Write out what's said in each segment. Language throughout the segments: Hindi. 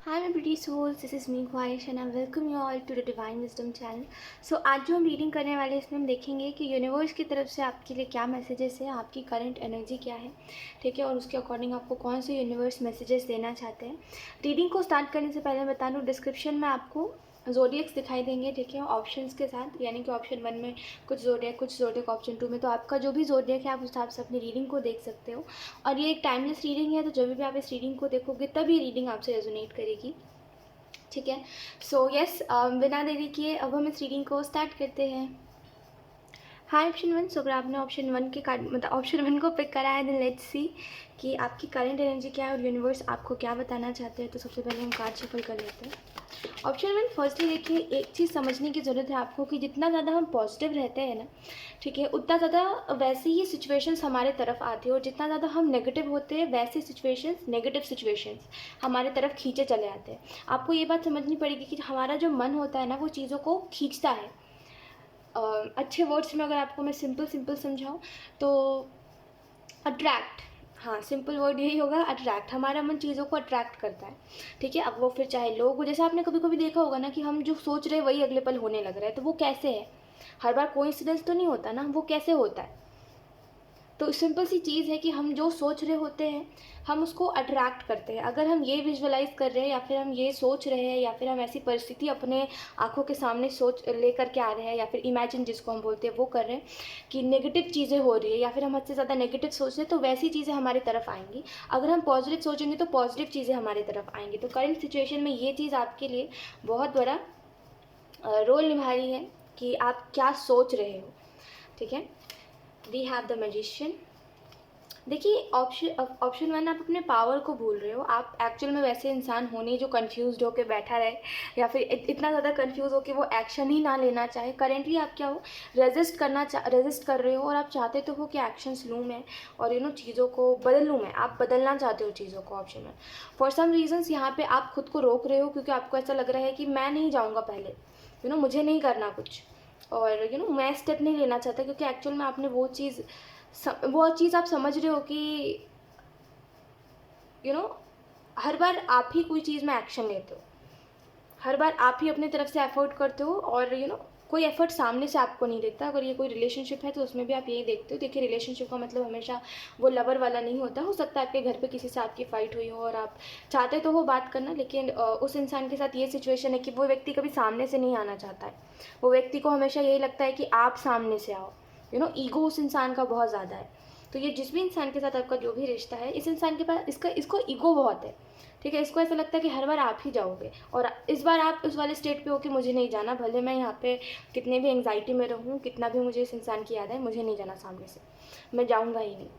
Hi my pretty souls, this is me Khwahish and I welcome you all to the Divine Wisdom channel. So आज जो हम रीडिंग करने वाले हैं इसमें हम देखेंगे कि यूनिवर्स की तरफ से आपके लिए क्या मैसेजेस है, आपकी करंट एनर्जी क्या है, ठीक है, और उसके अकॉर्डिंग आपको कौन से यूनिवर्स मैसेजेस देना चाहते हैं। रीडिंग को स्टार्ट करने से पहले मैं बता दूँ, डिस्क्रिप्शन में आपको ज़ोडिएक्स दिखाई देंगे, ठीक है, ऑप्शंस के साथ, यानी कि ऑप्शन 1 में कुछ ज़ोडिएक ऑप्शन 2 में, तो आपका जो भी ज़ोडिएक है आप उस हिसाब से अपनी रीडिंग को देख सकते हो। और ये एक टाइमलेस रीडिंग है, तो जब भी आप इस रीडिंग को देखोगे तभी रीडिंग आपसे रेजोनेट करेगी, ठीक है। सो यस, बिना देरी किए अब हम इस रीडिंग को स्टार्ट करते हैं। हाय ऑप्शन 1, सो अगर आपने ऑप्शन 1 के कार्ड मतलब ऑप्शन 1 को पिक करा है, देन लेट्स सी कि आपकी करंट एनर्जी क्या है और यूनिवर्स आपको क्या बताना चाहते हैं। तो सबसे पहले हम कार्ड शफल कर लेते हैं। ऑप्शन 1, फर्स्टली देखिए, एक चीज़ समझने की ज़रूरत है आपको कि जितना ज़्यादा हम पॉजिटिव रहते हैं ना, ठीक है, उतना ज़्यादा वैसे ही सिचुएशंस हमारे तरफ आती है, और जितना ज़्यादा हम नेगेटिव होते हैं वैसे नेगेटिव सिचुएशंस हमारे तरफ खींचे चले आते हैं। आपको ये बात समझनी पड़ेगी कि हमारा जो मन होता है ना, वो चीज़ों को खींचता है। अच्छे वर्ड्स में अगर आपको मैं सिंपल समझाऊँ तो अट्रैक्ट, हाँ, सिंपल वर्ड यही होगा, अट्रैक्ट। हमारा मन चीज़ों को अट्रैक्ट करता है, ठीक है। अब वो फिर चाहे लोग हो, जैसे आपने कभी कभी देखा होगा ना कि हम जो सोच रहे हैं वही अगले पल होने लग रहा है, तो वो कैसे है? हर बार कोइंसिडेंस तो नहीं होता ना, वो कैसे होता है? तो सिंपल सी चीज़ है कि हम जो सोच रहे होते हैं हम उसको अट्रैक्ट करते हैं। अगर हम ये विजुअलाइज कर रहे हैं, या फिर हम ये सोच रहे हैं, या फिर हम ऐसी परिस्थिति अपने आंखों के सामने सोच ले करके आ रहे हैं, या फिर इमेजिन जिसको हम बोलते हैं वो कर रहे हैं कि नेगेटिव चीज़ें हो रही है, या फिर हम हद से ज़्यादा नेगेटिव सोच रहे हैं, तो वैसी चीज़ें हमारी तरफ आएंगी। अगर हम पॉजिटिव सोचेंगे तो पॉजिटिव चीज़ें हमारी तरफ आएंगी। तो करंट सिचुएशन में ये चीज़ आपके लिए बहुत बड़ा रोल निभा रही है कि आप क्या सोच रहे हो, ठीक है। We have the magician. देखिए, ऑप्शन 1, आप अपने पावर को भूल रहे हो। आप एक्चुअल में वैसे इंसान हो नहीं जो कंफ्यूज्ड होकर बैठा रहे, या फिर इतना ज़्यादा कंफ्यूज हो कि वो एक्शन ही ना लेना चाहे। करेंटली आप क्या हो, रेजिस्ट कर रहे हो, और आप चाहते तो हो कि एक्शंस लूँ मैं, और चीज़ों को बदल लूँ मैं। आप बदलना चाहते हो चीज़ों को। ऑप्शन 1, फॉर सम रीजन्स यहाँ पे आप खुद को रोक रहे हो, क्योंकि आपको ऐसा लग रहा है कि मैं नहीं जाऊँगा पहले, मुझे नहीं करना कुछ, और मैं स्टेप नहीं लेना चाहता, क्योंकि एक्चुअल में आपने वो चीज़ आप समझ रहे हो कि हर बार आप ही कोई चीज़ में एक्शन लेते हो, हर बार आप ही अपनी तरफ से एफर्ट करते हो, और कोई एफर्ट सामने से आपको नहीं देता। अगर ये कोई रिलेशनशिप है तो उसमें भी आप यही देखते हो। देखिए, रिलेशनशिप का मतलब हमेशा वो लवर वाला नहीं होता। हो सकता है आपके घर पे किसी से आपकी फ़ाइट हुई हो और आप चाहते तो हो बात करना, लेकिन उस इंसान के साथ ये सिचुएशन है कि वो व्यक्ति कभी सामने से नहीं आना चाहता है। वो व्यक्ति को हमेशा यही लगता है कि आप सामने से आओ। ईगो उस इंसान का बहुत ज़्यादा है। तो ये जिस भी इंसान के साथ आपका जो भी रिश्ता है, इस इंसान के पास इसको ईगो बहुत है, ठीक है। इसको ऐसा लगता है कि हर बार आप ही जाओगे, और इस बार आप उस वाले स्टेट पे हो कि मुझे नहीं जाना, भले मैं यहाँ पे कितने भी एंग्जाइटी में रहूँ, कितना भी मुझे इस इंसान की याद है, मुझे नहीं जाना सामने से, मैं जाऊँगा ही नहीं।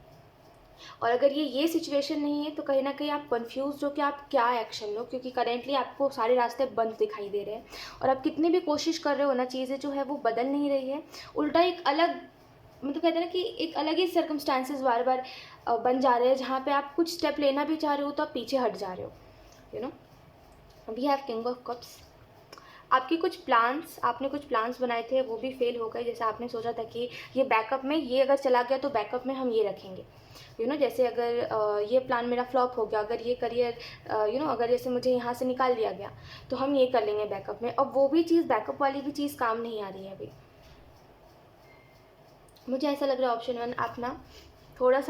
और अगर ये सिचुएशन नहीं है तो कहीं ना कहीं आप कंफ्यूज हो कि आप क्या एक्शन लो, क्योंकि करेंटली आपको सारे रास्ते बंद दिखाई दे रहे हैं, और आप कितनी भी कोशिश कर रहे हो ना, चीज़ें जो है वो बदल नहीं रही है। उल्टा एक अलग, कहते हैं ना कि एक अलग ही सर्कमस्टांसेस बार बार बन जा रहे हैं, जहाँ पे आप कुछ स्टेप लेना भी चाह रहे हो तो आप पीछे हट जा रहे हो। We have king of cups. आपने कुछ प्लान्स बनाए थे, वो भी फेल हो गए। जैसे आपने सोचा था कि ये बैकअप में, ये अगर चला गया तो बैकअप में हम ये रखेंगे, जैसे अगर ये प्लान मेरा फ्लॉप हो गया, अगर ये करियर अगर जैसे मुझे यहाँ से निकाल दिया गया तो हम ये कर लेंगे बैकअप में। अब वो भी चीज़, बैकअप वाली भी चीज़ काम नहीं आ रही है अभी। मुझे ऐसा लग रहा है ऑप्शन 1, आप ना थोड़ा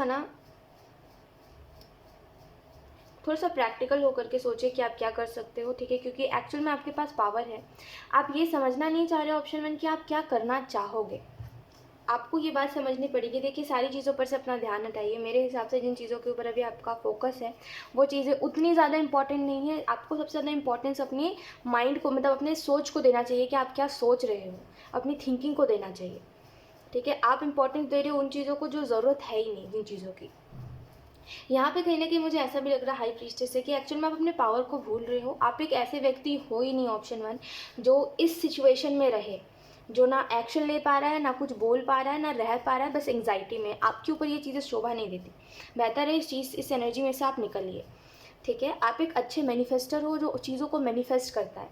सा प्रैक्टिकल होकर के सोचिए कि आप क्या कर सकते हो, ठीक है, क्योंकि एक्चुअल में आपके पास पावर है। आप ये समझना नहीं चाह रहे हो ऑप्शन 1 कि आप क्या करना चाहोगे। आपको ये बात समझनी पड़ेगी। देखिए, सारी चीज़ों पर से अपना ध्यान हटाइए। मेरे हिसाब से जिन चीज़ों के ऊपर अभी आपका फोकस है वो चीज़ें उतनी ज़्यादा इंपॉर्टेंट नहीं है। आपको सबसे ज़्यादा इंपॉर्टेंस अपने माइंड को, मतलब अपने सोच को देना चाहिए कि आप क्या सोच रहे हो, अपनी थिंकिंग को देना चाहिए, ठीक है। आप इंपॉर्टेंस दे रहे हो उन चीज़ों को जो ज़रूरत है ही नहीं, जिन चीज़ों की। यहाँ पे कहीं ना कहीं मुझे ऐसा भी लग रहा है हाई प्रीस्टेस से कि एक्चुअल में आप अपने पावर को भूल रहे हो। आप एक ऐसे व्यक्ति हो ही नहीं, ऑप्शन 1, जो इस सिचुएशन में रहे, जो ना एक्शन ले पा रहा है, ना कुछ बोल पा रहा है, ना रह पा रहा है, बस एंग्जाइटी में। आपके ऊपर ये चीज़ें शोभा नहीं देती। बेहतर है इस एनर्जी में से आप निकलिए, ठीक है। आप एक अच्छे मैनिफेस्टर हो जो चीज़ों को मैनिफेस्ट करता है,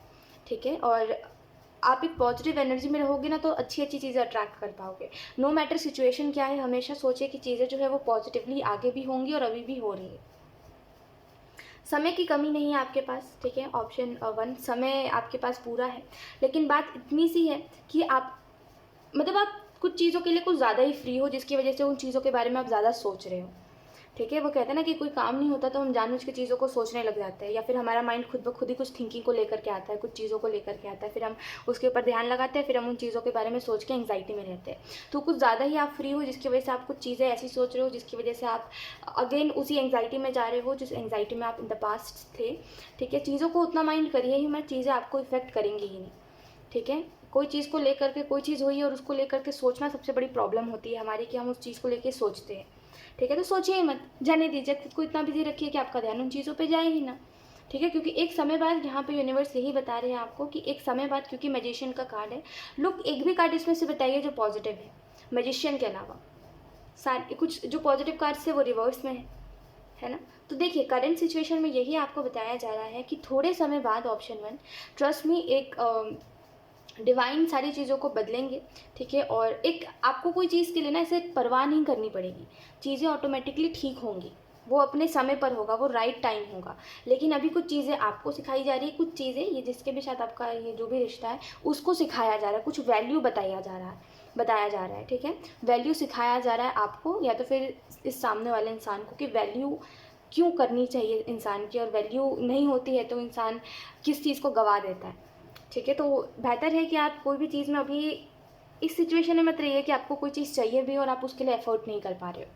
ठीक है। और आप एक पॉजिटिव एनर्जी में रहोगे ना तो अच्छी अच्छी चीज़ें अट्रैक्ट कर पाओगे। नो मैटर सिचुएशन क्या है, हमेशा सोचिए कि चीज़ें जो है वो पॉजिटिवली आगे भी होंगी और अभी भी हो रही है। समय की कमी नहीं है आपके पास, ठीक है, ऑप्शन 1 समय आपके पास पूरा है। लेकिन बात इतनी सी है कि आप मतलब आप कुछ चीज़ों के लिए कुछ ज़्यादा ही फ्री हो, जिसकी वजह से उन चीज़ों के बारे में आप ज़्यादा सोच रहे हो, ठीक है। वो कहते हैं ना कि कोई काम नहीं होता तो हम जानबूझ के चीज़ों को सोचने लग जाते हैं, या फिर हमारा माइंड खुद ब खुद ही कुछ थिंकिंग को लेकर के आता है, कुछ चीज़ों को लेकर के आता है, फिर हम उसके ऊपर ध्यान लगाते हैं, फिर हम उन चीज़ों के बारे में सोच के एंग्जाइटी में रहते हैं। तो कुछ ज़्यादा ही आप फ्री हो, जिसकी वजह से आप कुछ चीज़ें ऐसी सोच रहे हो जिसकी वजह से आप अगेन उसी एंग्जाइटी में जा रहे हो जिस एंग्जाइटी में आप इन द पास्ट थे, ठीक है। चीज़ों को उतना माइंड करिए ही मत, चीज़ें आपको इफेक्ट करेंगी ही नहीं, ठीक है। कोई चीज़ को लेकर के कोई चीज़ हुई और उसको लेकर के सोचना सबसे बड़ी प्रॉब्लम होती है हमारी, कि हम उस चीज़ को लेकर सोचते हैं, ठीक है। तो सोचिए ही मत, जाने दीजिए, खुद को इतना बिजी रखिए कि आपका ध्यान उन चीज़ों पे जाए ही ना, ठीक है। क्योंकि एक समय बाद यहाँ पे यूनिवर्स यही बता रहे हैं आपको कि एक समय बाद, क्योंकि मैजिशियन का कार्ड है, लोग एक भी कार्ड इसमें से बताइए जो पॉजिटिव है मैजिशियन के अलावा, सारे कुछ जो पॉजिटिव कार्ड्स है वो रिवर्स में है ना। तो देखिए करंट सिचुएशन में यही आपको बताया जा रहा है कि थोड़े समय बाद, ऑप्शन 1, ट्रस्ट मी, एक डिवाइन सारी चीज़ों को बदलेंगे, ठीक है। और एक आपको कोई चीज़ के लिए ना ऐसे परवाह नहीं करनी पड़ेगी, चीज़ें ऑटोमेटिकली ठीक होंगी, वो अपने समय पर होगा, वो राइट टाइम होगा। लेकिन अभी कुछ चीज़ें आपको सिखाई जा रही है, कुछ चीज़ें ये जिसके भी साथ आपका ये जो भी रिश्ता है उसको सिखाया जा रहा है, कुछ वैल्यू बताया जा रहा है, ठीक है। वैल्यू सिखाया जा रहा है आपको, या तो फिर इस सामने वाले इंसान को, कि वैल्यू क्यों करनी चाहिए इंसान की, और वैल्यू नहीं होती है तो इंसान किस चीज़ को गवा देता है, ठीक है। तो बेहतर है कि आप कोई भी चीज़ में अभी इस सिचुएशन में मत रहिए कि आपको कोई चीज़ चाहिए भी और आप उसके लिए एफर्ट नहीं कर पा रहे हो,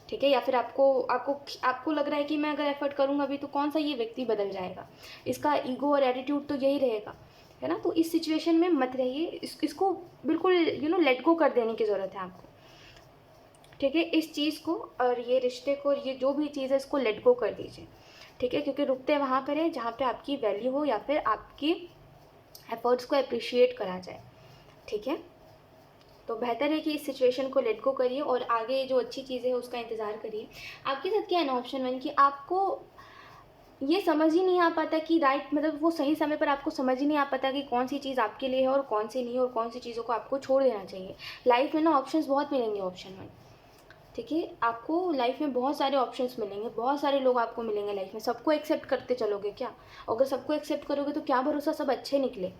ठीक है। या फिर आपको आपको आपको लग रहा है कि मैं अगर एफर्ट करूँगा अभी तो कौन सा ये व्यक्ति बदल जाएगा, इसका ईगो और एटीट्यूड तो यही रहेगा, है ना। तो इस सिचुएशन में मत रहिए, इसको बिल्कुल लेट गो कर देने की ज़रूरत है आपको, ठीक है। इस चीज़ को और ये रिश्ते को और ये जो भी चीज़ है इसको लेट गो कर दीजिए, ठीक है। क्योंकि रुकते वहाँ पर है जहाँ पे आपकी वैल्यू हो या फिर आपकी एफर्ट्स को अप्रिशिएट करा जाए, ठीक है। तो बेहतर है कि इस सिचुएशन को लेट गो करिए और आगे जो अच्छी चीज़ें हैं उसका इंतज़ार करिए। आपके साथ क्या है ना, ऑप्शन 1, कि आपको ये समझ ही नहीं आ पाता कि राइट, मतलब वो सही समय पर आपको समझ ही नहीं आ पाता कि कौन सी चीज़ आपके लिए है और कौन सी नहीं, और कौन सी चीज़ों को आपको छोड़ देना चाहिए। लाइफ में ना ऑप्शंस बहुत मिलेंगे, ऑप्शन 1, ठीक है। आपको लाइफ में बहुत सारे ऑप्शंस मिलेंगे, बहुत सारे लोग आपको मिलेंगे लाइफ में। सबको एक्सेप्ट करते चलोगे क्या? अगर सबको एक्सेप्ट करोगे तो क्या भरोसा सब अच्छे निकले।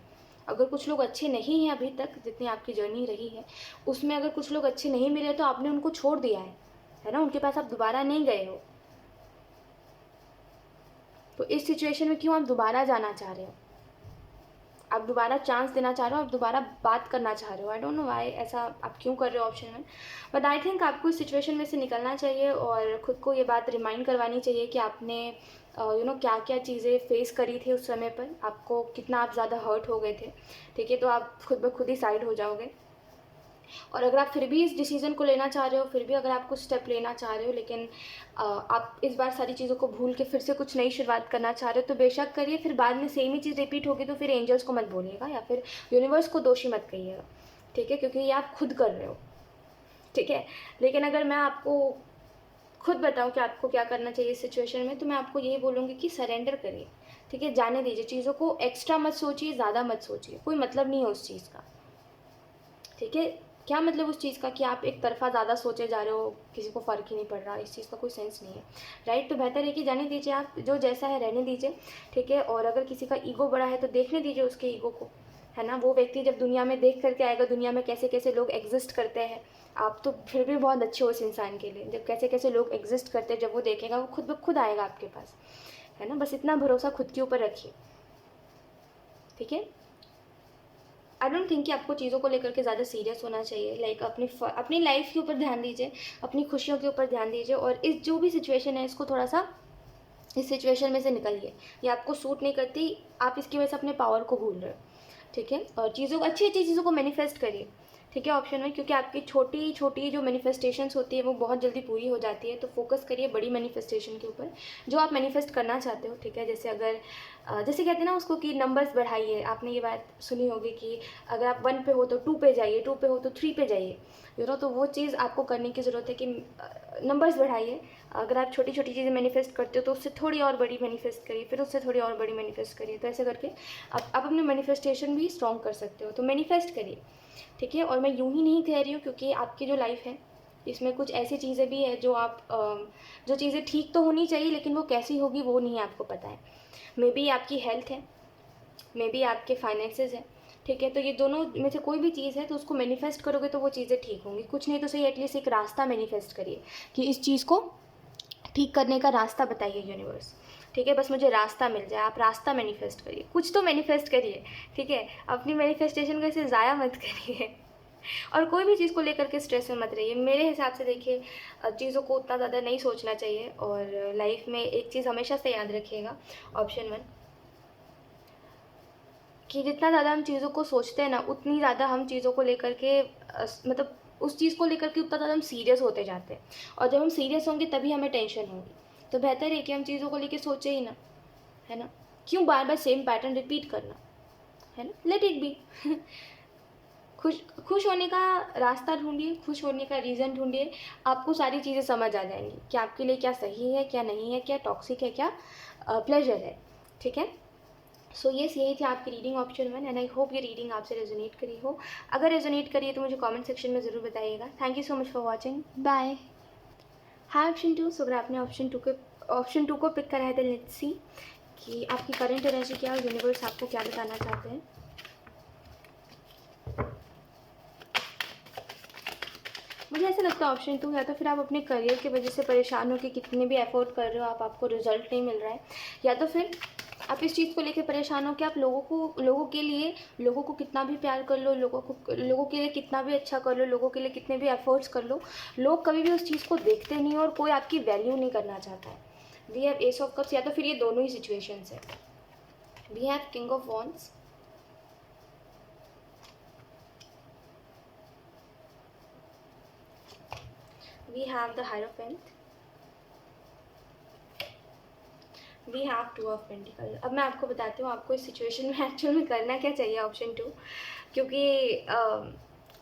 अगर कुछ लोग अच्छे नहीं हैं अभी तक, जितनी आपकी जर्नी रही है उसमें अगर कुछ लोग अच्छे नहीं मिले तो आपने उनको छोड़ दिया है ना, उनके पास आप दोबारा नहीं गए हो। तो इस सिचुएशन में क्यों आप दोबारा जाना चाह रहे हो, आप दोबारा चांस देना चाह रहे हो, आप दोबारा बात करना चाह रहे हो। आई डोंट नो वाई ऐसा आप क्यों कर रहे हो ऑप्शन 1, बट आई थिंक आपको इस सिचुएशन में से निकलना चाहिए और ख़ुद को ये बात रिमाइंड करवानी चाहिए कि आपने क्या क्या चीज़ें फेस करी थी उस समय पर, आपको कितना आप ज़्यादा हर्ट हो गए थे, ठीक है। तो आप खुद ब खुद ही साइड हो जाओगे। और अगर आप फिर भी इस डिसीज़न को लेना चाह रहे हो, फिर भी अगर आप कुछ स्टेप लेना चाह रहे हो, लेकिन आप इस बार सारी चीज़ों को भूल के फिर से कुछ नई शुरुआत करना चाह रहे हो, तो बेशक करिए। फिर बाद में सेम ही चीज़ रिपीट होगी तो फिर एंजल्स को मत बोलिएगा या फिर यूनिवर्स को दोषी मत कहिएगा, ठीक है, क्योंकि ये आप खुद कर रहे हो, ठीक है। लेकिन अगर मैं आपको खुद बताऊँ कि आपको क्या करना चाहिए इस सिचुएशन में, तो मैं आपको यही बोलूँगी कि सरेंडर करिए, ठीक है। जाने दीजिए चीज़ों को, एक्स्ट्रा मत सोचिए, ज़्यादा मत सोचिए, कोई मतलब नहीं है उस चीज़ का, ठीक है। क्या मतलब उस चीज़ का कि आप एक तरफ़ा ज़्यादा सोचे जा रहे हो, किसी को फ़र्क ही नहीं पड़ रहा, इस चीज़ का कोई सेंस नहीं है, राइट। तो बेहतर है कि जाने दीजिए, आप जो जैसा है रहने दीजिए, ठीक है। और अगर किसी का ईगो बड़ा है तो देखने दीजिए उसके ईगो को, है ना। वो व्यक्ति जब दुनिया में देख करके आएगा दुनिया में कैसे कैसे लोग एग्जिस्ट करते हैं, आप तो फिर भी बहुत अच्छे हो उस इंसान के लिए। जब कैसे कैसे लोग एग्जिस्ट करते हैं जब वो देखेगा, वो खुद ब खुद आएगा आपके पास, है ना। बस इतना भरोसा खुद के ऊपर रखिए, ठीक है। आई डोंट थिंक कि आपको चीज़ों को लेकर के ज़्यादा सीरियस होना चाहिए। लाइक अपनी लाइफ के ऊपर ध्यान दीजिए, अपनी खुशियों के ऊपर ध्यान दीजिए, और इस जो भी सिचुएशन है इसको थोड़ा सा, इस सिचुएशन में से निकलिए। ये आपको सूट नहीं करती, आप इसकी वजह से अपने पावर को भूल रहे हो, ठीक है। और चीज़ों को, अच्छी अच्छी चीज़ों को मैनिफेस्ट करिए, ठीक है, ऑप्शन में। क्योंकि आपकी छोटी छोटी जो मैनिफेस्टेशंस होती है वो बहुत जल्दी पूरी हो जाती है। तो फोकस करिए बड़ी मैनिफेस्टेशन के ऊपर, जो आप मैनिफेस्ट करना चाहते हो, ठीक है। जैसे अगर जैसे कहते हैं ना उसको कि नंबर्स बढ़ाइए। आपने ये बात सुनी होगी कि अगर आप 1 पे हो तो 2 पे जाइए, 2 पे हो तो 3 पे जाइए, तो वो चीज़ आपको करने की ज़रूरत है कि नंबर्स बढ़ाइए। अगर आप छोटी छोटी चीज़ें मैनिफेस्ट करते हो तो उससे थोड़ी और बड़ी मैनिफेस्ट करिए, फिर उससे थोड़ी और बड़ी मैनिफेस्ट करिए। तो ऐसे करके आप अपने मैनिफेस्टेशन भी स्ट्रॉन्ग कर सकते हो। तो मैनिफेस्ट करिए, ठीक है। और मैं यूँ ही नहीं कह रही हूँ, क्योंकि आपकी जो लाइफ है इसमें कुछ ऐसी चीज़ें भी है जो आप जो चीज़ें ठीक तो होनी चाहिए लेकिन वो कैसी होगी वो नहीं आपको पता है। मे बी आपकी हेल्थ है, मे बी आपके फाइनेंसेस है, ठीक है। तो ये दोनों में से कोई भी चीज़ है तो उसको मैनिफेस्ट करोगे तो वो चीज़ें ठीक होंगी। कुछ नहीं तो सही एटलीस्ट एक रास्ता मैनिफेस्ट करिए कि इस चीज़ को ठीक करने का रास्ता बताइए यूनिवर्स, ठीक है। बस मुझे रास्ता मिल जाए, आप रास्ता मैनिफेस्ट करिए, कुछ तो मैनिफेस्ट करिए, ठीक है। अपनी मैनिफेस्टेशन को ऐसे ज़ाया मत करिए और कोई भी चीज़ को लेकर के स्ट्रेस में मत रहिए। मेरे हिसाब से देखिए, चीज़ों को उतना ज़्यादा नहीं सोचना चाहिए। और लाइफ में एक चीज़ हमेशा से याद रखिएगा, ऑप्शन 1, कि जितना ज़्यादा हम चीज़ों को सोचते हैं ना उतनी ज़्यादा हम चीज़ों को लेकर के मतलब उस चीज़ को लेकर के उतना ज़्यादा हम सीरियस होते जाते हैं। और जब हम सीरियस होंगे तभी हमें टेंशन होगी। तो बेहतर है कि हम चीज़ों को लेकर सोचें ही ना, है ना। क्यों बार बार सेम पैटर्न रिपीट करना, है ना। Let it be. खुश होने का रास्ता ढूंढिए, खुश होने का रीज़न ढूंढिए, आपको सारी चीज़ें समझ आ जाएंगी कि आपके लिए क्या सही है, क्या नहीं है, क्या टॉक्सिक है, क्या प्लेजर है, ठीक है। सो येस, यही थी आपकी reading option 1 and I hope ये रीडिंग आपसे रेजोनेट करी हो। अगर रेजोनेट करी है तो मुझे कमेंट सेक्शन में ज़रूर बताइएगा। Thank you so much for watching, bye. हाँ, ऑप्शन 2। सो अगर आपने ऑप्शन टू को पिक करा है तो लेट्स सी कि आपकी करंट एनर्जी क्या है, यूनिवर्स आपको क्या बताना चाहते हैं। मुझे ऐसा लगता है ऑप्शन 2, या तो फिर आप अपने करियर की वजह से परेशान हो कि कितने भी एफर्ट कर रहे हो आपको रिजल्ट नहीं मिल रहा है, या तो फिर आप इस चीज़ को लेकर परेशान हो कि आप लोगों को कितना भी प्यार कर लो, लोगों के लिए कितना भी अच्छा कर लो, लोगों के लिए कितने भी एफर्ट्स कर लो, लोग कभी भी उस चीज़ को देखते नहीं और कोई आपकी वैल्यू नहीं करना चाहता है। We have ace of cups, या तो फिर ये दोनों ही सिचुएशंस है। We have king of wands, we have the hierophant, we have 2 of pentacle. अब मैं आपको बताती हूँ आपको इस सिचुएशन में एक्चुअल में करना क्या चाहिए, ऑप्शन 2। क्योंकि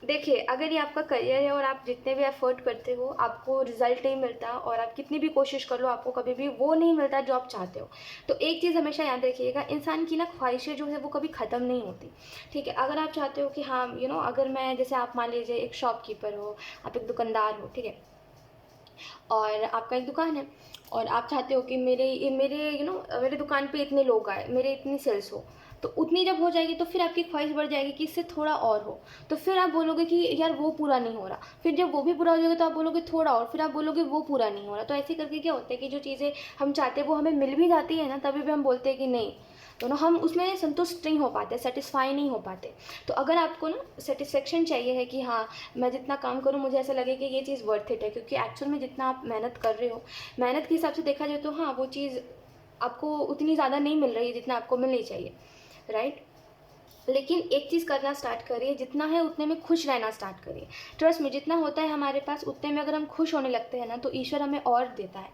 देखिए, अगर ये आपका करियर है और आप जितने भी एफर्ट करते हो आपको रिजल्ट नहीं मिलता, और आप कितनी भी कोशिश कर लो आपको कभी भी वो नहीं मिलता जो आप चाहते हो, तो एक चीज़ हमेशा याद रखिएगा, इंसान की ना ख्वाहिशें जो है वो कभी ख़त्म नहीं होती, ठीक है। अगर आप चाहते हो कि हाँ अगर मैं, जैसे आप मान लीजिए एक शॉपकीपर हो, आप एक दुकानदार हो, ठीक है, और आपका एक दुकान है और आप चाहते हो कि मेरे दुकान पे इतने लोग आए, मेरे इतनी सेल्स हो, तो उतनी जब हो जाएगी तो फिर आपकी ख्वाहिश बढ़ जाएगी कि इससे थोड़ा और हो। तो फिर आप बोलोगे कि यार वो पूरा नहीं हो रहा, फिर जब वो भी पूरा हो जाएगा तो आप बोलोगे थोड़ा और, फिर आप बोलोगे वो पूरा नहीं हो रहा। तो ऐसे करके क्या होता है कि जो चीज़ें हम चाहते हैं वो हमें मिल भी जाती है ना, तभी भी हम बोलते हैं कि नहीं, तो हम उसमें संतुष्ट नहीं हो पाते, सेटिस्फाई नहीं हो पाते। तो अगर आपको ना सेटिस्फेक्शन चाहिए है कि हाँ, मैं जितना काम करूँ मुझे ऐसा लगे कि ये चीज़ वर्थ इट है, क्योंकि एक्चुअल में जितना आप मेहनत कर रहे हो, मेहनत के हिसाब से देखा जाए तो हाँ, वो चीज़ आपको उतनी ज़्यादा नहीं मिल रही है जितना आपको मिलनी चाहिए, राइट। लेकिन एक चीज़ करना स्टार्ट करिए, जितना है उतने में खुश रहना स्टार्ट करिए। ट्रस्ट में, जितना होता है हमारे पास उतने में अगर हम खुश होने लगते हैं ना तो ईश्वर हमें और देता है,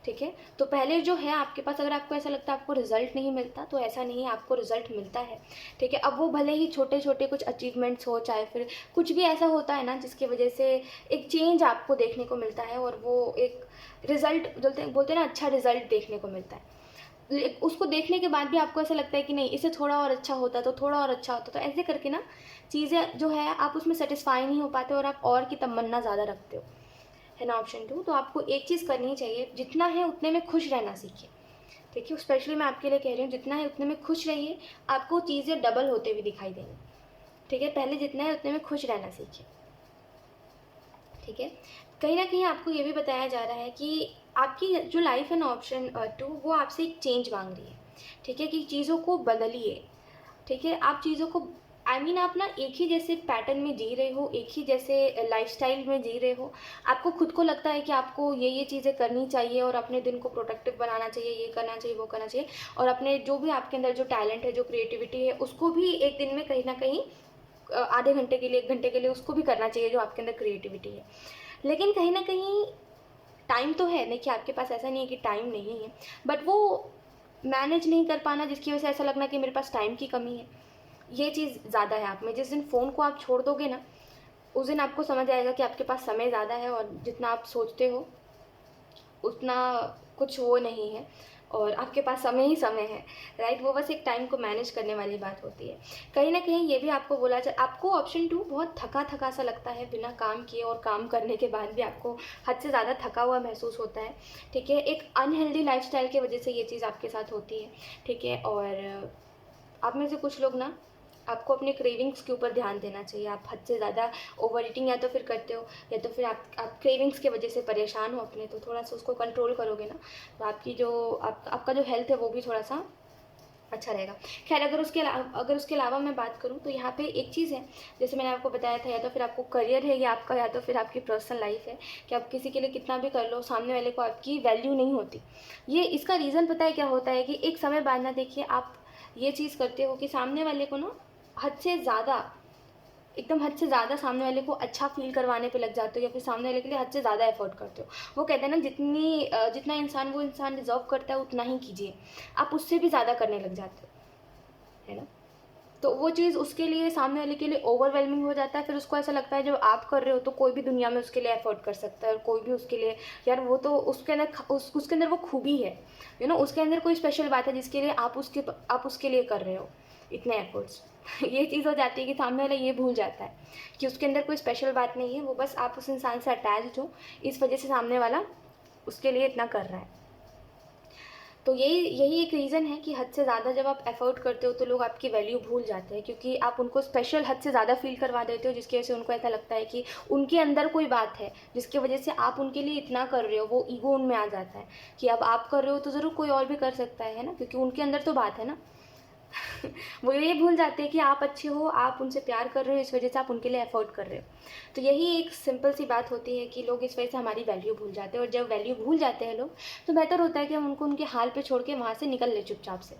ठीक है। तो पहले जो है आपके पास, अगर आपको ऐसा लगता है आपको रिजल्ट नहीं मिलता, तो ऐसा नहीं है, आपको रिजल्ट मिलता है, ठीक है। अब वो भले ही छोटे छोटे कुछ अचीवमेंट्स हो, चाहे फिर कुछ भी ऐसा होता है ना जिसकी वजह से एक चेंज आपको देखने को मिलता है, और वो एक रिजल्ट बोलते हैं ना, अच्छा रिजल्ट देखने को मिलता है। उसको देखने के बाद भी आपको ऐसा लगता है कि नहीं, इससे थोड़ा और अच्छा होता तो थोड़ा और अच्छा होता, तो ऐसे करके ना चीज़ें जो है आप उसमें सेटिस्फाई नहीं हो पाते और आप और की तमन्ना ज़्यादा रखते हो, है ना, ऑप्शन 2। तो आपको एक चीज़ करनी चाहिए, जितना है उतने में खुश रहना सीखिए, ठीक है। स्पेशली मैं आपके लिए कह रही हूँ, जितना है उतने में खुश रहिए, आपको चीज़ें डबल होते हुए दिखाई देंगी, ठीक है। पहले जितना है उतने में खुश रहना सीखिए, ठीक है। कहीं ना कहीं आपको ये भी बताया जा रहा है कि आपकी जो लाइफ है ना, ऑप्शन 2, वो आपसे एक चेंज मांग रही है, ठीक है, कि चीज़ों को बदलिए, ठीक है। आप चीज़ों को आप ना एक ही जैसे पैटर्न में जी रहे हो, एक ही जैसे लाइफस्टाइल में जी रहे हो, आपको खुद को लगता है कि आपको ये चीज़ें करनी चाहिए और अपने दिन को प्रोडक्टिव बनाना चाहिए, ये करना चाहिए, वो करना चाहिए, और अपने जो भी आपके अंदर जो टैलेंट है, जो क्रिएटिविटी है, उसको भी एक दिन में कहीं ना कहीं आधे घंटे के लिए, 1 घंटे के लिए उसको भी करना चाहिए जो आपके अंदर क्रिएटिविटी है। लेकिन कहीं ना कहीं टाइम तो है, देखिए आपके पास ऐसा नहीं है कि टाइम नहीं है, बट वो मैनेज नहीं कर पाना, जिसकी वजह से ऐसा लगना कि मेरे पास टाइम की कमी है, ये चीज़ ज़्यादा है आप में। जिस दिन फ़ोन को आप छोड़ दोगे ना, उस दिन आपको समझ आएगा कि आपके पास समय ज़्यादा है और जितना आप सोचते हो उतना कुछ वो नहीं है। और आपके पास समय ही समय है, राइट। वो बस एक टाइम को मैनेज करने वाली बात होती है। कहीं ना कहीं ये भी आपको बोला जाए, आपको ऑप्शन 2 बहुत थका थका सा लगता है बिना काम किए, और काम करने के बाद भी आपको हद से ज़्यादा थका हुआ महसूस होता है, ठीक है। एक अनहेल्दी लाइफस्टाइल की वजह से ये चीज़ आपके साथ होती है, ठीक है। और आप में से कुछ लोग ना, आपको अपने क्रेविंग्स के ऊपर ध्यान देना चाहिए। आप हद से ज़्यादा ओवर ईटिंग या तो फिर करते हो, या तो फिर आप क्रेविंग्स की वजह से परेशान हो अपने, तो थोड़ा सा उसको कंट्रोल करोगे ना, तो आपकी जो आपका जो हेल्थ है वो भी थोड़ा सा अच्छा रहेगा। खैर, अगर उसके अलावा मैं बात करूँ तो यहाँ पे एक चीज़ है, जैसे मैंने आपको बताया था, या तो फिर आपको करियर है या आपका, या तो फिर आपकी पर्सनल लाइफ है, कि आप किसी के लिए कितना भी कर लो, सामने वाले को आपकी वैल्यू नहीं होती। ये इसका रीज़न पता है क्या होता है, कि एक समय बाद ना, देखिए, आप ये चीज़ करते हो कि सामने वाले को ना हद से ज़्यादा, एकदम हद से ज़्यादा सामने वाले को अच्छा फील करवाने पे लग जाते हो, या फिर सामने वाले के लिए हद से ज़्यादा एफर्ट करते हो। वो कहते हैं ना, जितना वो इंसान डिजर्व करता है उतना ही कीजिए, आप उससे भी ज़्यादा करने लग जाते हो, है ना। तो वो चीज़ उसके लिए, सामने वाले के लिए ओवरवेलमिंग हो जाता है। फिर उसको ऐसा लगता है जब आप कर रहे हो तो कोई भी दुनिया में उसके लिए एफर्ट कर सकता है, और कोई भी उसके लिए, यार वो तो उसके अंदर उसके अंदर वो खूबी है, उसके अंदर कोई स्पेशल बात है जिसके लिए आप उसके लिए कर रहे हो इतने एफर्ट्स। ये चीज़ हो जाती है कि सामने वाला ये भूल जाता है कि उसके अंदर कोई स्पेशल बात नहीं है, वो बस आप उस इंसान से अटैच्ड हो, इस वजह से सामने वाला उसके लिए इतना कर रहा है। तो यही एक रीज़न है कि हद से ज़्यादा जब आप एफर्ट करते हो तो लोग आपकी वैल्यू भूल जाते हैं, क्योंकि आप उनको स्पेशल हद से ज़्यादा फील करवा देते हो, जिसकी वजह से उनको ऐसा लगता है कि उनके अंदर कोई बात है जिसकी वजह से आप उनके लिए इतना कर रहे हो। वो ईगो उनमें आ जाता है कि अब आप कर रहे हो तो ज़रूर कोई और भी कर सकता है ना, क्योंकि उनके अंदर तो बात है ना। वो ये भूल जाते हैं कि आप अच्छे हो, आप उनसे प्यार कर रहे हो, इस वजह से आप उनके लिए एफर्ट कर रहे हो। तो यही एक सिंपल सी बात होती है कि लोग इस वजह से हमारी वैल्यू भूल जाते हैं, और जब वैल्यू भूल जाते हैं लोग, तो बेहतर होता है कि हम उनको उनके हाल पे छोड़ के वहाँ से निकल ले चुपचाप से,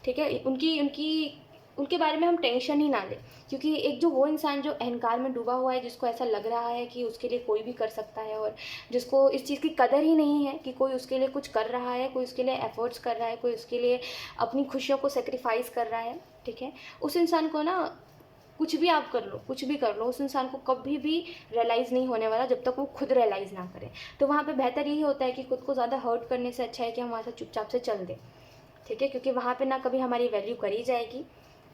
ठीक है। उनके बारे में हम टेंशन ही ना लें, क्योंकि एक जो वो इंसान जो अहंकार में डूबा हुआ है, जिसको ऐसा लग रहा है कि उसके लिए कोई भी कर सकता है, और जिसको इस चीज़ की कदर ही नहीं है कि कोई उसके लिए कुछ कर रहा है, कोई उसके लिए एफर्ट्स कर रहा है, कोई उसके लिए अपनी खुशियों को सेक्रीफाइस कर रहा है, ठीक है। उस इंसान को ना, कुछ भी आप कर लो, कुछ भी कर लो, उस इंसान को कभी भी रियलाइज़ नहीं होने वाला जब तक वो खुद रियलाइज़ ना करे। तो वहाँ पे बेहतर यही होता है कि खुद को ज़्यादा हर्ट करने से अच्छा है कि हम वहाँ से चुपचाप से चल दें, ठीक है। क्योंकि वहाँ पे ना कभी हमारी वैल्यू करी जाएगी,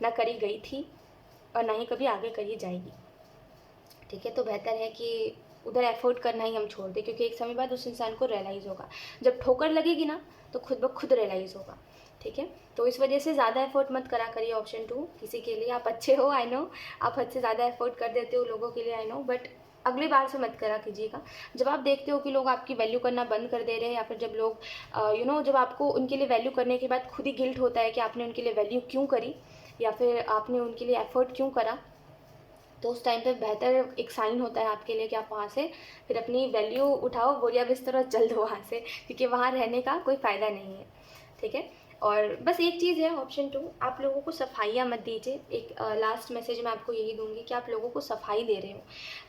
ना करी गई थी, और ना ही कभी आगे करी जाएगी, ठीक है। तो बेहतर है कि उधर एफर्ट करना ही हम छोड़ दें, क्योंकि एक समय बाद उस इंसान को रियलाइज़ होगा। जब ठोकर लगेगी ना, तो खुद ब खुद रियलाइज़ होगा, ठीक है। तो इस वजह से ज़्यादा एफर्ट मत करा करिए ऑप्शन 2 किसी के लिए। आप अच्छे हो, आई नो, आप हद से ज़्यादा एफर्ट कर देते हो लोगों के लिए, आई नो, बट अगली बार से मत करा कीजिएगा। जब आप देखते हो कि लोग आपकी वैल्यू करना बंद कर दे रहे हैं, या फिर जब लोग जब आपको उनके लिए वैल्यू करने के बाद खुद ही गिल्ट होता है कि आपने उनके लिए वैल्यू क्यों करी, या फिर आपने उनके लिए एफर्ट क्यों करा, तो उस टाइम पे बेहतर एक साइन होता है आपके लिए कि आप वहाँ से फिर अपनी वैल्यू उठाओ, बोरिया बिस्तर और चल दो वहाँ से, क्योंकि वहाँ रहने का कोई फ़ायदा नहीं है, ठीक है। और बस एक चीज़ है ऑप्शन 2, आप लोगों को सफाइयाँ मत दीजिए। एक लास्ट मैसेज मैं आपको यही दूंगी कि आप लोगों को सफाई दे रहे हो,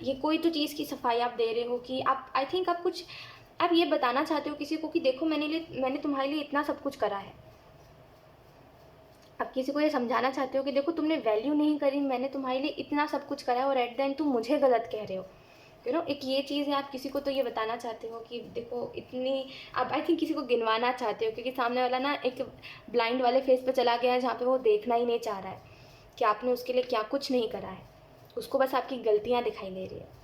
ये कोई तो चीज़ की सफाई आप दे रहे हो कि आप, आई थिंक आप ये बताना चाहते हो किसी को कि देखो, मैंने तुम्हारे लिए इतना सब कुछ करा है। आप किसी को ये समझाना चाहते हो कि देखो, तुमने वैल्यू नहीं करी, मैंने तुम्हारे लिए इतना सब कुछ करा है, और एट द एंड तुम मुझे गलत कह रहे हो, एक ये चीज़ है। आप किसी को तो ये बताना चाहते हो कि देखो इतनी, आप आई थिंक किसी को गिनवाना चाहते हो, क्योंकि सामने वाला ना एक ब्लाइंड वाले फेस पे चला गया है, जहाँ पे वो देखना ही नहीं चाह रहा है कि आपने उसके लिए क्या कुछ नहीं करा है, उसको बस आपकी गलतियाँ दिखाई दे रही है।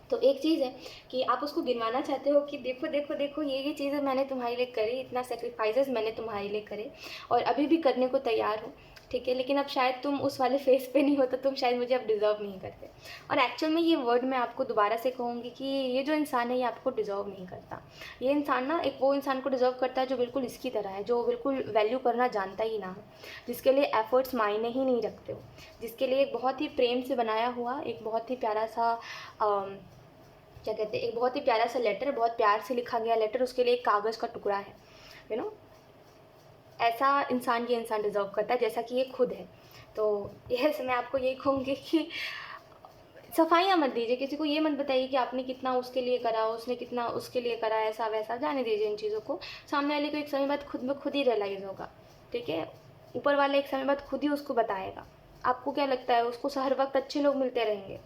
तो एक चीज़ है कि आप उसको गिनवाना चाहते हो कि देखो देखो देखो, ये चीज़ें मैंने तुम्हारे लिए करी, इतना सेक्रीफाइसेस मैंने तुम्हारे लिए करे, और अभी भी करने को तैयार हो, ठीक है। लेकिन अब शायद तुम उस वाले फेस पे नहीं हो, तो तुम शायद मुझे अब डिज़र्व नहीं करते। और एक्चुअल में ये वर्ड मैं आपको दोबारा से कहूँगी कि ये जो इंसान है ये आपको डिज़र्व नहीं करता। ये इंसान ना एक वो इंसान को डिज़र्व करता है जो बिल्कुल इसकी तरह है, जो बिल्कुल वैल्यू करना जानता ही ना हो, जिसके लिए एफर्ट्स मायने ही नहीं रखते हो, जिसके लिए एक बहुत ही प्रेम से बनाया हुआ एक बहुत ही प्यारा सा क्या कहते हैं, एक बहुत ही प्यारा सा लेटर, बहुत प्यार से लिखा गया लेटर, उसके लिए एक कागज़ का टुकड़ा है, यू नो ऐसा इंसान ये इंसान डिज़र्व करता है जैसा कि ये खुद है। तो यह मैं आपको यही कहूँगी कि सफाइयाँ मत दीजिए, किसी को ये मत बताइए कि आपने कितना उसके लिए करा, उसने कितना उसके लिए करा, ऐसा वैसा, जाने दीजिए इन चीज़ों को। सामने वाले को एक समय बाद खुद ब खुद ही रियलाइज़ होगा, ठीक है। ऊपर वाला एक समय बाद खुद ही उसको बताएगा। आपको क्या लगता है उसको हर वक्त अच्छे लोग मिलते रहेंगे?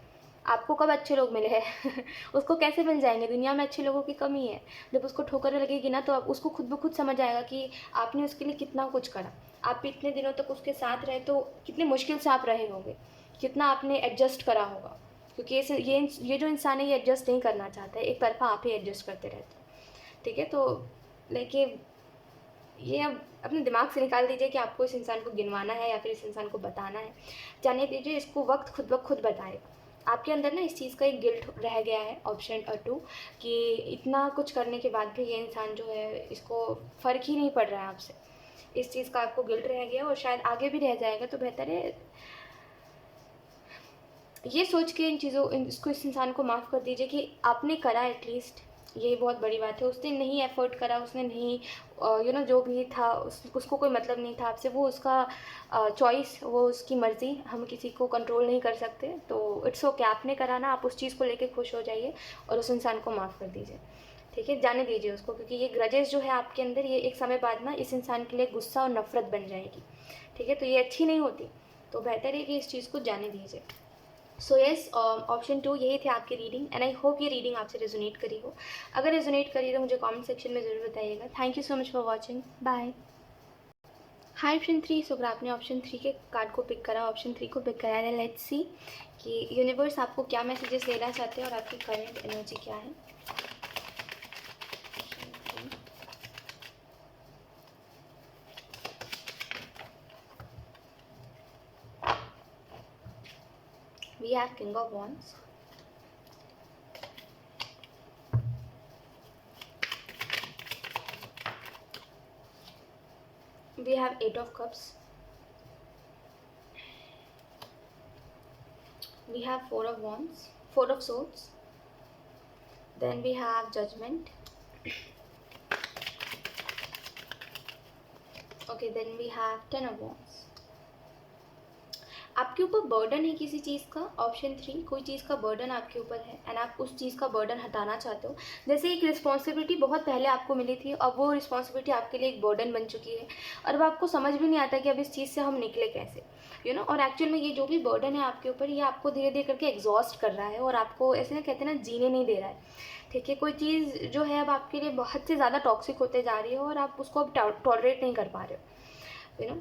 आपको कब अच्छे लोग मिले हैं उसको कैसे मिल जाएंगे? दुनिया में अच्छे लोगों की कमी है। जब उसको ठोकर लगेगी ना, तो आप उसको खुद ब खुद समझ आएगा कि आपने उसके लिए कितना कुछ करा। आप इतने दिनों तक उसके साथ रहे, तो कितनी मुश्किल से आप रहे होंगे, कितना आपने एडजस्ट करा होगा, क्योंकि ये जो इंसान है, ये एडजस्ट नहीं करना चाहता है, एक तरफा आप ही एडजस्ट करते रहते हैं। ठीक है, तो लाइक ये अब अपने दिमाग से निकाल दीजिए कि आपको इस इंसान को गिनवाना है या फिर इस इंसान को बताना है। जाने दीजिए, इसको वक्त खुद ब खुद बताएगा। आपके अंदर ना इस चीज़ का एक गिल्ट रह गया है, ऑप्शन 2, कि इतना कुछ करने के बाद भी ये इंसान जो है, इसको फ़र्क ही नहीं पड़ रहा है आपसे। इस चीज़ का आपको गिल्ट रह गया और शायद आगे भी रह जाएगा। तो बेहतर है ये सोच के इसको इस इंसान को माफ़ कर दीजिए कि आपने करा एटलीस्ट, यही बहुत बड़ी बात है। उसने नहीं एफ़र्ट करा, उसने नहीं जो भी था उसको कोई मतलब नहीं था आपसे, वो उसका चॉइस, वो उसकी मर्ज़ी, हम किसी को कंट्रोल नहीं कर सकते। तो इट्स ओके, आपने करा ना, आप उस चीज़ को लेके खुश हो जाइए और उस इंसान को माफ़ कर दीजिए। ठीक है, जाने दीजिए उसको, क्योंकि ये ग्रजेस जो है आपके अंदर, ये एक समय बाद ना इस इंसान के लिए गुस्सा और नफ़रत बन जाएगी। ठीक है, तो ये अच्छी नहीं होती। तो बेहतर है कि इस चीज़ को जाने दीजिए। सो येस, ऑप्शन 2 यही थे आपकी रीडिंग, एंड आई होप ये रीडिंग आपसे रेजोनेट करी हो। अगर रेजोनेट करी तो मुझे कमेंट सेक्शन में ज़रूर बताइएगा। Thank you so much for watching, bye. हाय ऑप्शन 3, सो अगर आपने ऑप्शन 3 के कार्ड को पिक करा, ऑप्शन 3 को पिक करा है, लेट्स सी कि यूनिवर्स आपको क्या मैसेजेस लेना चाहते हैं और आपकी करंट एनर्जी क्या है। We have King of Wands, we have 8 of Cups, we have 4 of Wands, 4 of Swords, then we have Judgment, okay, then we have 10 of Wands. आपके ऊपर बर्डन है किसी चीज़ का, ऑप्शन 3, कोई चीज़ का बर्डन आपके ऊपर है एंड आप उस चीज़ का बर्डन हटाना चाहते हो। जैसे एक रिस्पॉन्सिबिलिटी बहुत पहले आपको मिली थी, अब वो रिस्पॉन्सिबिलिटी आपके लिए एक बर्डन बन चुकी है और अब आपको समझ भी नहीं आता कि अब इस चीज़ से हम निकले कैसे, और एक्चुअल में ये जो भी बर्डन है आपके ऊपर, ये आपको धीरे धीरे करके एग्जॉस्ट कर रहा है और आपको ऐसे ना, कहते हैं ना, जीने नहीं दे रहा है। ठीक है, कोई चीज़ जो है अब आपके लिए बहुत से ज़्यादा टॉक्सिक होते जा रही है और आप उसको अब टॉलरेट नहीं कर पा रहे हो।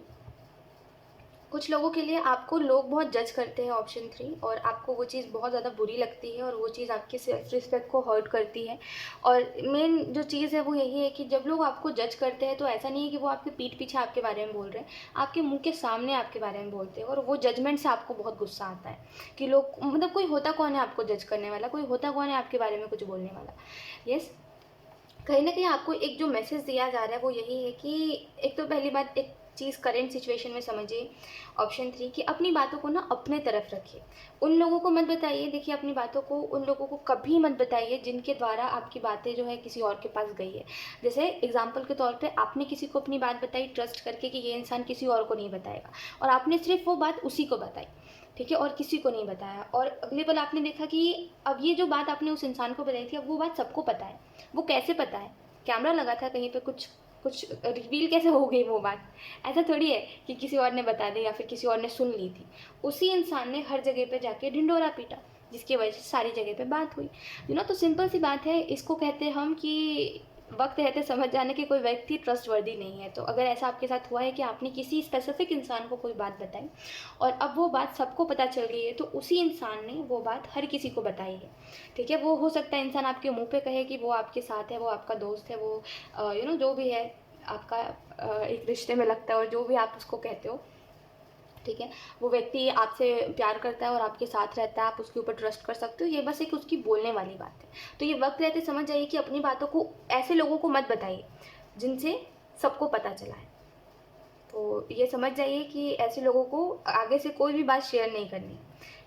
कुछ लोगों के लिए आपको लोग बहुत जज करते हैं, ऑप्शन 3, और आपको वो चीज़ बहुत ज़्यादा बुरी लगती है और वो चीज़ आपके सेल्फ रिस्पेक्ट को हर्ट करती है। और मेन जो चीज़ है वो यही है कि जब लोग आपको जज करते हैं, तो ऐसा नहीं है कि वो आपके पीठ पीछे आपके बारे में बोल रहे हैं, आपके मुंह के सामने आपके बारे में बोलते हैं। और वो जजमेंट से आपको बहुत गुस्सा आता है कि लोग, मतलब कोई होता कौन है आपको जज करने वाला, कोई होता कौन है आपके बारे में कुछ बोलने वाला। यस, कहीं ना कहीं आपको एक जो मैसेज दिया जा रहा है वो यही है कि एक तो पहली बात, एक चीज़ करेंट सिचुएशन में समझिए, ऑप्शन 3, कि अपनी बातों को ना अपने तरफ रखिए, उन लोगों को मत बताइए। देखिए, अपनी बातों को उन लोगों को कभी मत बताइए जिनके द्वारा आपकी बातें जो है किसी और के पास गई है। जैसे एग्जाम्पल के तौर पे आपने किसी को अपनी बात बताई ट्रस्ट करके कि ये इंसान किसी और को नहीं बताएगा, और आपने सिर्फ वो बात उसी को बताई, ठीक है, और किसी को नहीं बताया। और अगले पल आपने देखा कि अब ये जो बात आपने उस इंसान को बताई थी, अब वो बात सबको पता है। वो कैसे पता है? कैमरा लगा था कहीं पे, कुछ कुछ रिवील कैसे हो गई वो बात? ऐसा थोड़ी है कि किसी और ने बता दी या फिर किसी और ने सुन ली थी। उसी इंसान ने हर जगह पे जाके ढिंडोरा पीटा, जिसकी वजह से सारी जगह पे बात हुई। तो सिंपल सी बात है, इसको कहते हैं हम कि वक्त रहते समझ जाने कि कोई व्यक्ति ट्रस्टवर्दी नहीं है। तो अगर ऐसा आपके साथ हुआ है कि आपने किसी स्पेसिफिक इंसान को कोई बात बताई और अब वो बात सबको पता चल गई है, तो उसी इंसान ने वो बात हर किसी को बताई है। ठीक है, वो हो सकता है इंसान आपके मुंह पे कहे कि वो आपके साथ है, वो आपका दोस्त है, वो जो भी है आपका एक रिश्ते में लगता है, और जो भी आप उसको कहते हो, ठीक है, वो व्यक्ति आपसे प्यार करता है और आपके साथ रहता है, आप उसके ऊपर ट्रस्ट कर सकते हो। ये बस एक उसकी बोलने वाली बात है। तो ये वक्त रहते समझ जाइए कि अपनी बातों को ऐसे लोगों को मत बताइए जिनसे सबको पता चला है। तो ये समझ जाइए कि ऐसे लोगों को आगे से कोई भी बात शेयर नहीं करनी,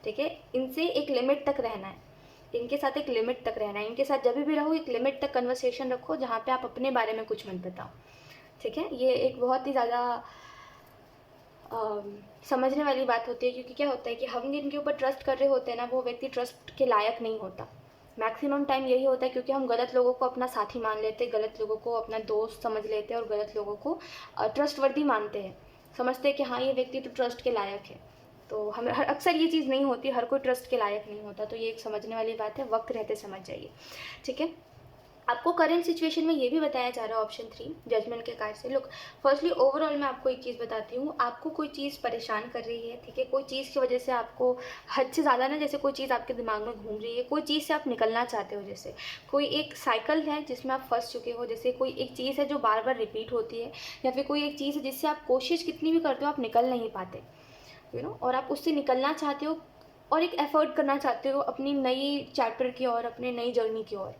ठीक है। इनसे एक लिमिट तक रहना है, इनके साथ एक लिमिट तक रहना है। इनके साथ जब भी रहो, एक लिमिट तक कन्वर्सेशन रखो जहाँ पे आप अपने बारे में कुछ मत बताओ, ठीक है। ये एक बहुत ही ज़्यादा समझने वाली बात होती है, क्योंकि क्या होता है कि हम जिनके ऊपर ट्रस्ट कर रहे होते हैं ना, वो व्यक्ति ट्रस्ट के लायक नहीं होता। मैक्सिमम टाइम यही होता है, क्योंकि हम गलत लोगों को अपना साथी मान लेते हैं, गलत लोगों को अपना दोस्त समझ लेते हैं और गलत लोगों को ट्रस्टवर्दी मानते हैं, समझते हैं कि हाँ, ये व्यक्ति तो ट्रस्ट के लायक है। तो हमें अक्सर ये चीज़ नहीं होती, हर कोई ट्रस्ट के लायक नहीं होता, तो ये एक समझने वाली बात है, वक्त रहते समझ जाइए, ठीक है। आपको करंट सिचुएशन में ये भी बताया जा रहा है ऑप्शन 3 जजमेंट के कार्ड से। लुक, फर्स्टली ओवरऑल मैं आपको एक चीज़ बताती हूँ, आपको कोई चीज़ परेशान कर रही है, ठीक है, कोई चीज़ की वजह से आपको हद से ज़्यादा ना, जैसे कोई चीज़ आपके दिमाग में घूम रही है, कोई चीज़ से आप निकलना चाहते हो, जैसे कोई एक साइकिल है जिसमें आप फंस चुके हो, जैसे कोई एक चीज़ है जो बार बार रिपीट होती है, या फिर कोई एक चीज़ है जिससे आप कोशिश कितनी भी करते हो आप निकल नहीं पाते, और आप उससे निकलना चाहते हो और एक एफर्ट करना चाहते हो अपनी नई चैप्टर की ओर, अपने नई जर्नी की ओर,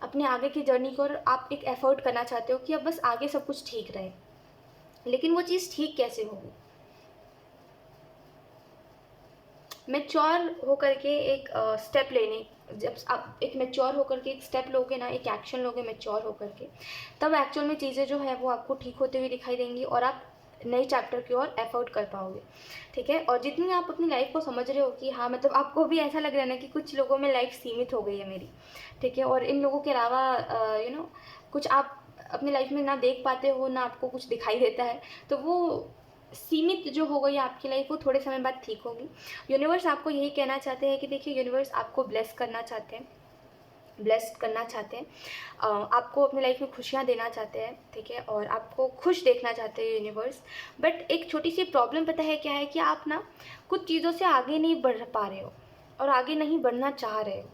अपने आगे की जर्नी को, और आप एक एफर्ट करना चाहते हो कि अब बस आगे सब कुछ ठीक रहे, लेकिन वो चीज़ ठीक कैसे होगी। मैच्योर होकर के एक स्टेप लेने, जब आप एक मैच्योर होकर के एक स्टेप लोगे ना, एक एक्शन लोगे मैच्योर होकर के, तब एक्चुअल में चीज़ें जो है वो आपको ठीक होते हुए दिखाई देंगी और आप नए चैप्टर की ओर एफर्ट कर पाओगे, ठीक है। और जितनी आप अपनी लाइफ को समझ रहे हो कि हाँ, मतलब आपको भी ऐसा लग रहा है ना कि कुछ लोगों में लाइफ सीमित हो गई है मेरी, ठीक है, और इन लोगों के अलावा कुछ आप अपनी लाइफ में ना देख पाते हो, ना आपको कुछ दिखाई देता है, तो वो सीमित जो हो गई आपकी लाइफ वो थोड़े समय बाद ठीक होगी। यूनिवर्स आपको यही कहना चाहते हैं कि देखिए, यूनिवर्स आपको ब्लेस करना चाहते हैं, आपको अपनी लाइफ में खुशियाँ देना चाहते हैं, ठीक है, और आपको खुश देखना चाहते हैं यूनिवर्स। बट एक छोटी सी प्रॉब्लम पता है क्या है, कि आप ना कुछ चीज़ों से आगे नहीं बढ़ पा रहे हो और आगे नहीं बढ़ना चाह रहे हो।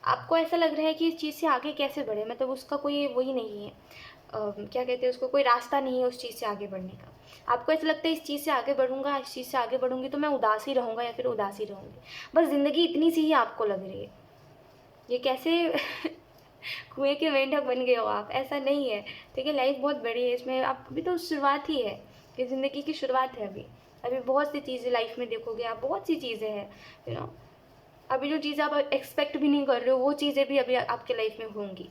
आपको ऐसा लग रहा है कि इस चीज़ से आगे कैसे बढ़े, मतलब उसका कोई वही नहीं है, क्या कहते हैं उसको, कोई रास्ता नहीं है उस चीज़ से आगे बढ़ने का। आपको ऐसा लगता है इस चीज़ से आगे बढ़ूंगा, इस चीज़ से आगे बढ़ूंगी तो मैं उदास ही रहूँगा या फिर उदास ही रहूँगी, बस ज़िंदगी इतनी सी ही आपको लग रही है। ये कैसे कुएं के मेंढक बन गए हो आप, ऐसा नहीं है, ठीक है। लाइफ बहुत बड़ी है, इसमें आप अभी तो शुरुआत ही है, ये ज़िंदगी की शुरुआत है अभी। अभी बहुत सी चीज़ें लाइफ में देखोगे आप, बहुत सी चीज़ें हैं, अभी जो चीज़ें आप एक्सपेक्ट भी नहीं कर रहे हो वो चीज़ें भी अभी आपके लाइफ में होंगी,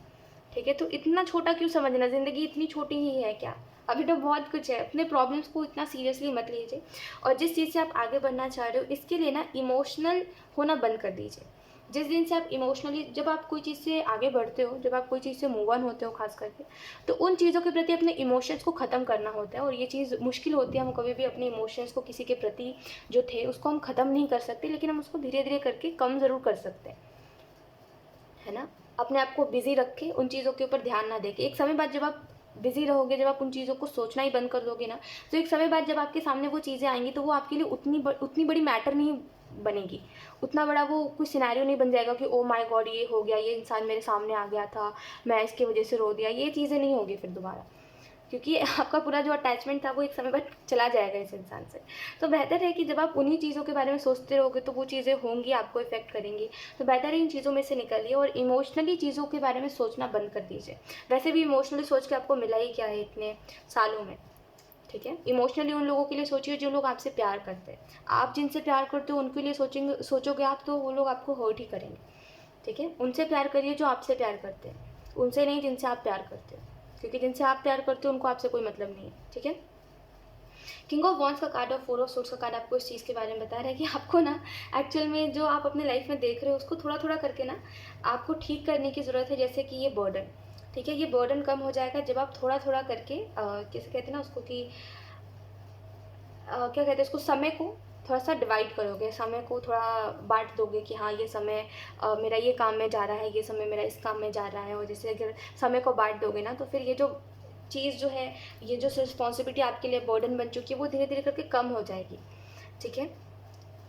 ठीक है। तो इतना छोटा क्यों समझना, ज़िंदगी इतनी छोटी ही है क्या, अभी तो बहुत कुछ है। अपने प्रॉब्लम्स को इतना सीरियसली मत लीजिए, और जिस चीज़ से आप आगे बढ़ना चाह रहे हो इसके लिए ना इमोशनल होना बंद कर दीजिए। जिस दिन से आप इमोशनली, जब आप कोई चीज़ से आगे बढ़ते हो, जब आप कोई चीज़ से मूव ऑन होते हो खास करके, तो उन चीज़ों के प्रति अपने इमोशंस को ख़त्म करना होता है। और ये चीज़ मुश्किल होती है, हम कभी भी अपने इमोशंस को किसी के प्रति जो थे उसको हम ख़त्म नहीं कर सकते, लेकिन हम उसको धीरे धीरे करके कम ज़रूर कर सकते हैं, है ना। अपने आप को बिज़ी रख के उन चीज़ों के ऊपर ध्यान ना देके, एक समय बाद जब आप बिज़ी रहोगे, जब आप उन चीज़ों को सोचना ही बंद कर दोगे ना, तो एक समय बाद जब आपके सामने वो चीज़ें आएंगी तो वो आपके लिए उतनी बड़ी मैटर नहीं बनेगी, उतना बड़ा वो कोई सिनेरियो नहीं बन जाएगा कि ओ माय गॉड ये हो गया, ये इंसान मेरे सामने आ गया था, मैं इसकी वजह से रो दिया, ये चीज़ें नहीं होगी फिर दोबारा, क्योंकि आपका पूरा जो अटैचमेंट था वो एक समय बाद चला जाएगा इस इंसान से। तो बेहतर है कि जब आप उन्हीं चीज़ों के बारे में सोचते रहोगे तो वो चीज़ें होंगी, आपको इफेक्ट करेंगी, तो बेहतर है इन चीज़ों में से निकलिए और इमोशनली चीज़ों के बारे में सोचना बंद कर दीजिए। वैसे भी इमोशनली सोच के आपको मिला ही क्या है इतने सालों में, ठीक है। इमोशनली उन लोगों के लिए सोचिए जो लोग आपसे प्यार करते हैं, आप जिनसे प्यार करते हो उनके लिए सोचोगे आप तो वो लोग आपको हर्ट ही करेंगे, ठीक है। उनसे प्यार करिए जो आपसे प्यार करते हैं, उनसे नहीं जिनसे आप प्यार करते हो, क्योंकि जिनसे आप प्यार करते हो उनको आपसे कोई मतलब नहीं है, ठीक है। किंग ऑफ वॉन्ड्स का कार्ड और फोर ऑफ सोर्ड्स का कार्ड आपको इस चीज़ के बारे में बता रहा है कि आपको ना एक्चुअल में जो आप अपने लाइफ में देख रहे हो उसको थोड़ा थोड़ा करके ना आपको ठीक करने की ज़रूरत है। जैसे कि ये बर्डन, ठीक है, ये बर्डन कम हो जाएगा जब आप थोड़ा थोड़ा करके कैसे कहते हैं ना उसको कि क्या कहते हैं उसको, समय को थोड़ा सा डिवाइड करोगे, समय को थोड़ा बांट दोगे कि हाँ ये समय मेरा ये काम में जा रहा है, ये समय मेरा इस काम में जा रहा है। और जैसे अगर समय को बांट दोगे ना तो फिर ये जो चीज़ जो है, ये जो रिस्पॉन्सिबिलिटी आपके लिए बर्डन बन चुकी है वो धीरे धीरे करके कम हो जाएगी, ठीक है।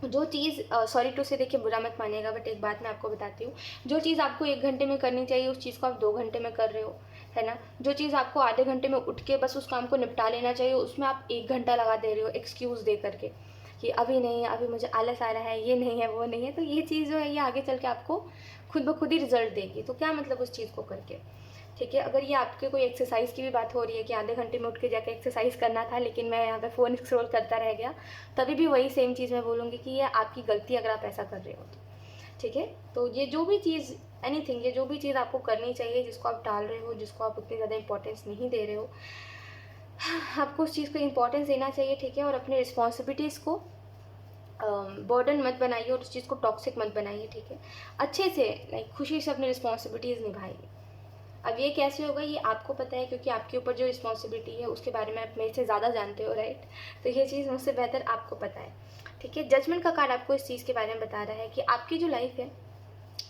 जो चीज़ सॉरी टू से, देखिए बुरा मत मानिएगा बट एक बात मैं आपको बताती हूँ, जो चीज़ आपको 1 घंटे में करनी चाहिए उस चीज़ को आप 2 घंटे में कर रहे हो, है ना। जो चीज़ आपको आधे घंटे में उठ के बस उस काम को निपटा लेना चाहिए उसमें आप 1 घंटा लगा दे रहे हो एक्सक्यूज़ दे करके कि अभी नहीं, अभी मुझे आलस आ रहा है, ये नहीं है, वो नहीं है। तो ये चीज़ जो है ये आगे चल के आपको खुद ब खुद ही रिजल्ट देगी। तो क्या मतलब उस चीज़ को करके, ठीक है। अगर ये आपके कोई एक्सरसाइज की भी बात हो रही है कि आधे घंटे में उठ के जाकर एक्सरसाइज करना था लेकिन मैं यहाँ पे फ़ोन स्क्रॉल करता रह गया, तभी भी वही सेम चीज़ मैं बोलूँगी कि ये आपकी गलती अगर आप ऐसा कर रहे हो तो, ठीक है। तो ये जो भी चीज़ एनीथिंग, ये जो भी चीज़ आपको करनी चाहिए जिसको आप टाल रहे हो, जिसको आप उतनी ज़्यादा इंपॉर्टेंस नहीं दे रहे हो, आपको उस चीज़ को इंपॉर्टेंस देना चाहिए, ठीक है। और अपने रिस्पॉन्सिबिलिटीज़ को बर्डन मत बनाइए और उस चीज़ को टॉक्सिक मत बनाइए, ठीक है। अच्छे से लाइक खुशी से अपनी रिस्पॉन्सिबिलिटीज़ निभाइए, अब ये कैसे होगा ये आपको पता है, क्योंकि आपके ऊपर जो रिस्पॉन्सिबिलिटी है उसके बारे में आप मेरे से ज़्यादा जानते हो, राइट। तो ये चीज़ मुझसे बेहतर आपको पता है, ठीक है। जजमेंट का कार्ड आपको इस चीज़ के बारे में बता रहा है कि आपकी जो लाइफ है,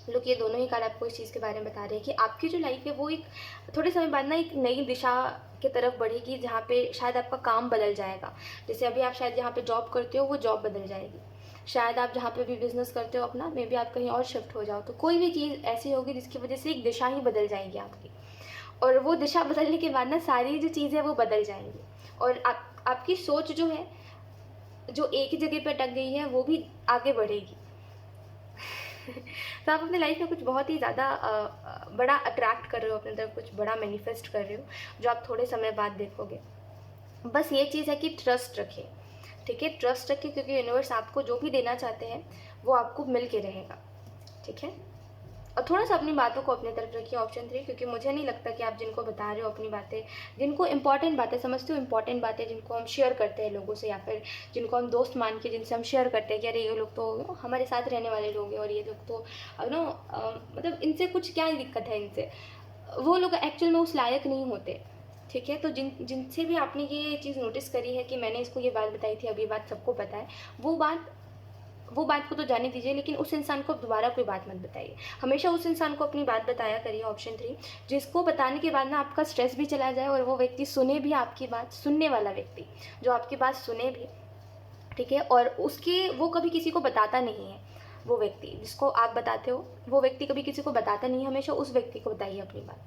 लोग ये दोनों ही कार्ड आपको इस चीज़ के बारे में बता रहे हैं कि आपकी जो लाइफ है वो एक थोड़े समय बाद ना एक नई दिशा की तरफ बढ़ेगी, जहाँ पे शायद आपका काम बदल जाएगा। जैसे अभी आप शायद जहाँ पे जॉब करते हो वो जॉब बदल जाएगी, शायद आप जहाँ पे भी बिज़नेस करते हो अपना, मे बी आप कहीं और शिफ्ट हो जाओ। तो कोई भी चीज़ ऐसी होगी जिसकी वजह से एक दिशा ही बदल जाएगी आपकी, और वो दिशा बदलने के बाद ना सारी जो चीज़ें वो बदल जाएंगी, और आपकी सोच जो है, जो एक ही जगह पे अटक गई है, वो भी आगे बढ़ेगी। तो आप अपने लाइफ में कुछ बहुत ही ज़्यादा बड़ा अट्रैक्ट कर रहे हो अपने तरफ, कुछ बड़ा मैनिफेस्ट कर रहे हो, जो आप थोड़े समय बाद देखोगे। बस ये चीज़ है कि ट्रस्ट रखें, ठीक है, ट्रस्ट रखें, क्योंकि यूनिवर्स आपको जो भी देना चाहते हैं वो आपको मिल के रहेगा, ठीक है। और थोड़ा सा अपनी बातों को अपनी तरफ रखिए, ऑप्शन 3, क्योंकि मुझे नहीं लगता कि आप जिनको बता रहे हो अपनी बातें, जिनको इंपॉर्टेंट बातें समझते हो, इंपॉर्टेंट बातें जिनको हम शेयर करते हैं लोगों से, या फिर जिनको हम दोस्त मान के जिनसे हम शेयर करते हैं कि अरे ये लोग तो हमारे साथ रहने वाले लोग हैं, और ये लोग तो मतलब इनसे कुछ क्या दिक्कत है इनसे, वो लोग एक्चुअल में उस लायक नहीं होते, ठीक है। तो जिनसे भी आपने ये चीज़ नोटिस करी है कि मैंने इसको ये बात बताई थी, अब ये बात सबको पता है, वो बात को तो जाने दीजिए, लेकिन उस इंसान को दोबारा कोई बात मत बताइए। हमेशा उस इंसान को अपनी बात बताया करिए, ऑप्शन 3, जिसको बताने के बाद ना आपका स्ट्रेस भी चला जाए, और वो व्यक्ति सुने भी आपकी बात, सुनने वाला व्यक्ति जो आपकी बात सुने भी, ठीक है। और वो कभी किसी को बताता नहीं है, वो व्यक्ति जिसको आप बताते हो वो व्यक्ति कभी किसी को बताता नहीं है, हमेशा उस व्यक्ति को बताइए अपनी बात,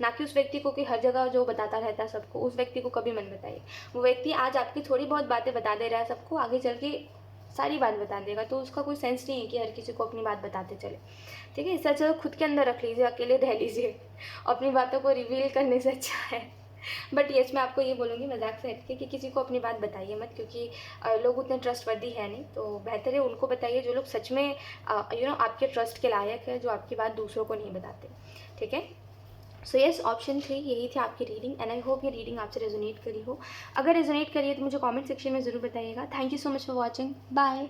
ना कि उस व्यक्ति को कि हर जगह जो बताता रहता है सबको, उस व्यक्ति को कभी मत बताइए। वो व्यक्ति आज आपकी थोड़ी बहुत बातें बता दे रहा है सबको, आगे चल के सारी बात बता देगा, तो उसका कोई सेंस नहीं है कि हर किसी को अपनी बात बताते चले, ठीक है। इससे अच्छा खुद के अंदर रख लीजिए, अकेले रह लीजिए, अपनी बातों को रिवील करने से अच्छा है। बट येस, मैं आपको ये बोलूँगी मजाक से हटके कि किसी को अपनी बात बताइए मत, क्योंकि लोग उतने ट्रस्टवर्दी है नहीं, तो बेहतर है उनको बताइए जो लोग सच में आपके ट्रस्ट के लायक है, जो आपकी बात दूसरों को नहीं बताते, ठीक है। सो येस, ऑप्शन 3 यही थी आपकी रीडिंग, एंड आई होप ये रीडिंग आपसे रेजोनेट करी हो। अगर रेजोनेट करी है तो मुझे कमेंट सेक्शन में ज़रूर बताइएगा। Thank you so much for watching, bye.